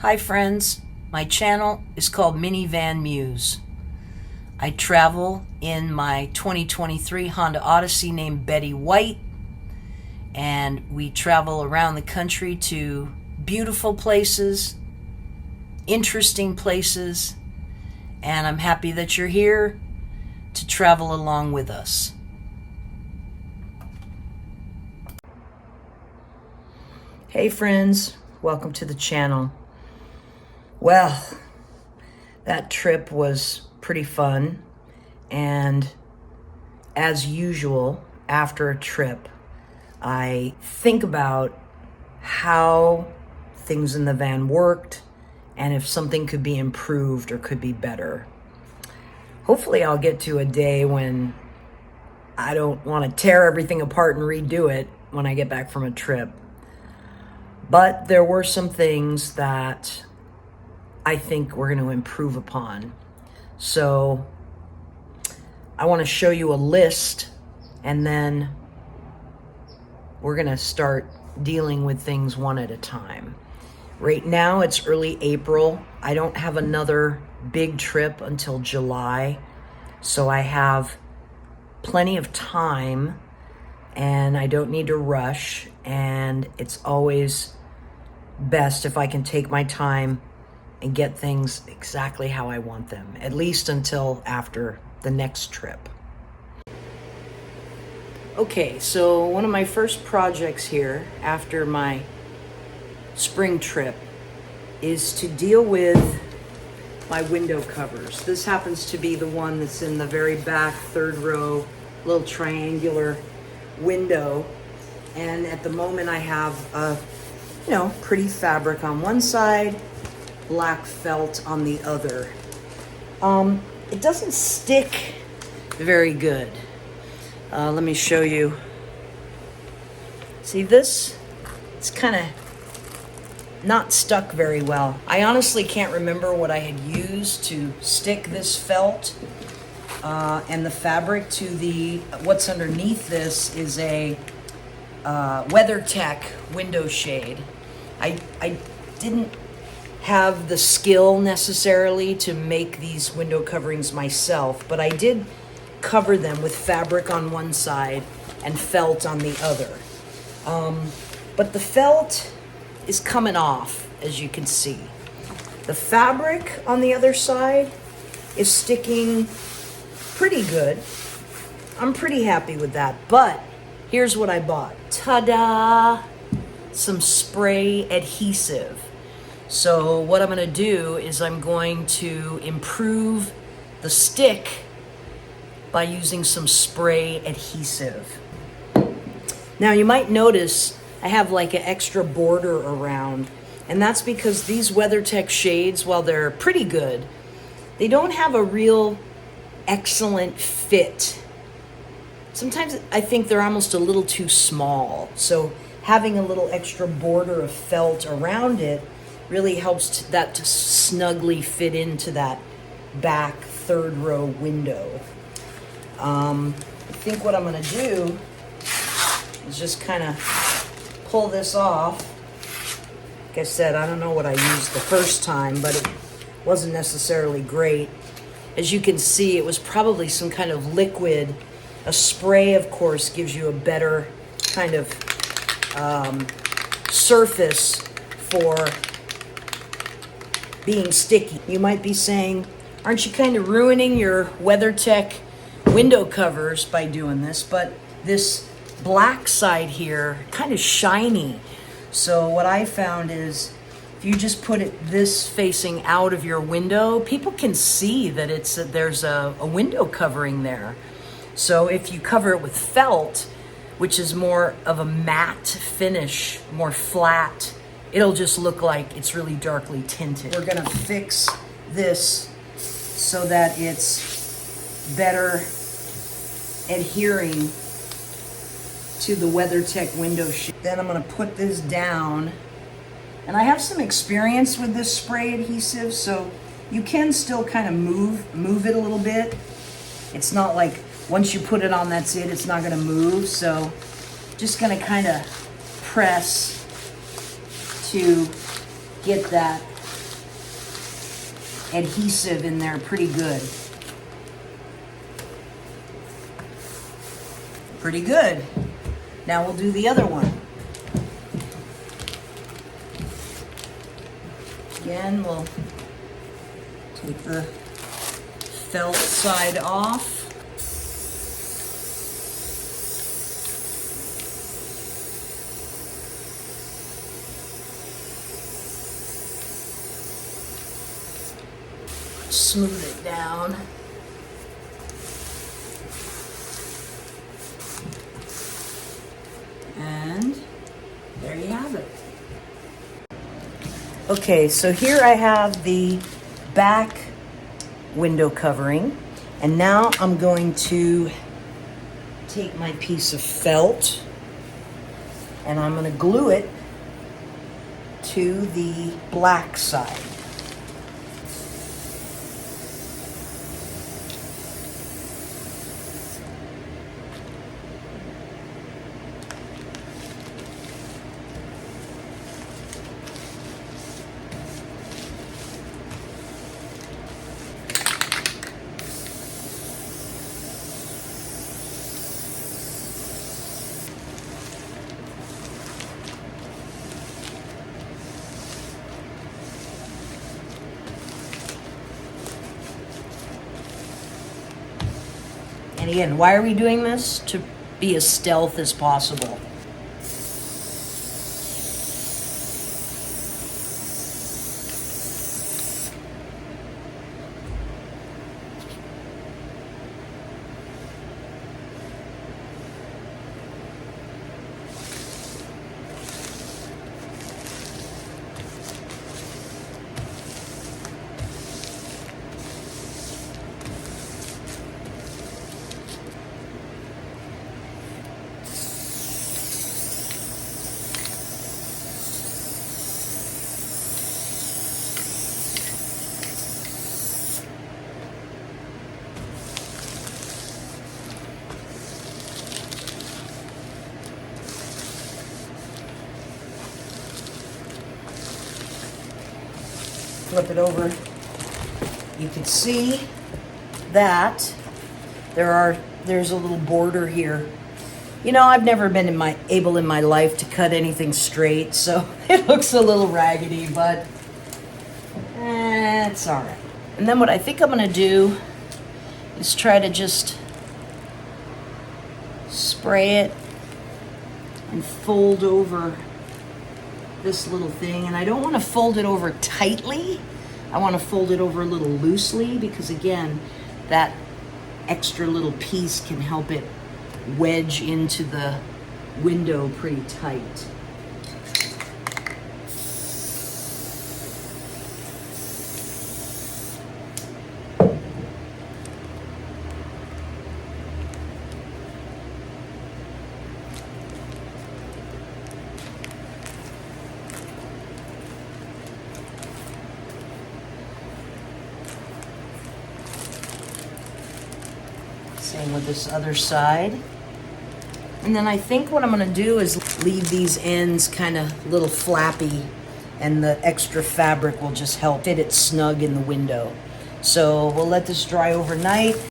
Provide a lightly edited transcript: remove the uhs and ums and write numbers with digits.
Hi friends, my channel is called Minivan Muse. I travel in my 2023 Honda Odyssey named Betty White, and we travel around the country to beautiful places, interesting places, and I'm happy that you're here to travel along with us. Hey friends, welcome to the channel. Well, that trip was pretty fun, and as usual, after a trip, I think about how things in the van worked and if something could be improved or could be better. Hopefully I'll get to a day when I don't want to tear everything apart and redo it when I get back from a trip. But there were some things that I think we're going to improve upon. So I want to show you a list, and then we're going to start dealing with things one at a time. Right now it's early April. I don't have another big trip until July, so I have plenty of time and I don't need to rush, and it's always best if I can take my time and get things exactly how I want them, at least until after the next trip. Okay, so one of my first projects here after my spring trip is to deal with my window covers. This happens to be the one that's in the very back third row, little triangular window. And at the moment I have a, pretty fabric on one side, black felt on the other. It doesn't stick very good. Let me show you. See this? It's kind of not stuck very well. I honestly can't remember what I had used to stick this felt and the fabric to the, what's underneath this is a WeatherTech window shade. I didn't have the skill necessarily to make these window coverings myself, but I did cover them with fabric on one side and felt on the other. But the felt is coming off, as you can see. The fabric on the other side is sticking pretty good. I'm pretty happy with that, but here's what I bought. Ta-da! Some spray adhesive. So what I'm going to do is I'm going to improve the stick by using some spray adhesive. Now you might notice I have like an extra border around, and that's because these WeatherTech shades, while they're pretty good, they don't have a real excellent fit. Sometimes I think they're almost a little too small. So having a little extra border of felt around it really helps that to snugly fit into that back third row window. I think what I'm going to do is just kind of pull this off. Like I said, I don't know what I used the first time, but it wasn't necessarily great. As you can see, it was probably some kind of liquid. A spray, of course, gives you a better kind of surface for being sticky. You might be saying, aren't you kind of ruining your WeatherTech window covers by doing this? But this black side here, kind of shiny. So what I found is if you just put it this facing out of your window, people can see that there's a window covering there. So if you cover it with felt, which is more of a matte finish, more flat, it'll just look like it's really darkly tinted. We're gonna fix this so that it's better adhering to the WeatherTech window shade. Then I'm gonna put this down, and I have some experience with this spray adhesive, so you can still kind of move it a little bit. It's not like once you put it on, that's it, it's not gonna move. So just gonna kind of press to get that adhesive in there pretty good. Pretty good. Now we'll do the other one. Again, we'll take the felt side off. Smooth it down. And there you have it. Okay, so here I have the back window covering, and now I'm going to take my piece of felt and I'm going to glue it to the black side. And again, why are we doing this? To be as stealth as possible. Flip it over. You can see that there's a little border here. You know, I've never been able in my life to cut anything straight, so it looks a little raggedy, but it's all right. And then what I think I'm gonna do is try to just spray it and fold over this little thing. And I don't want to fold it over tightly. I want to fold it over a little loosely because, again, that extra little piece can help it wedge into the window pretty tight. Same with this other side. And then I think what I'm gonna do is leave these ends kind of a little flappy, and the extra fabric will just help fit it snug in the window. So we'll let this dry overnight.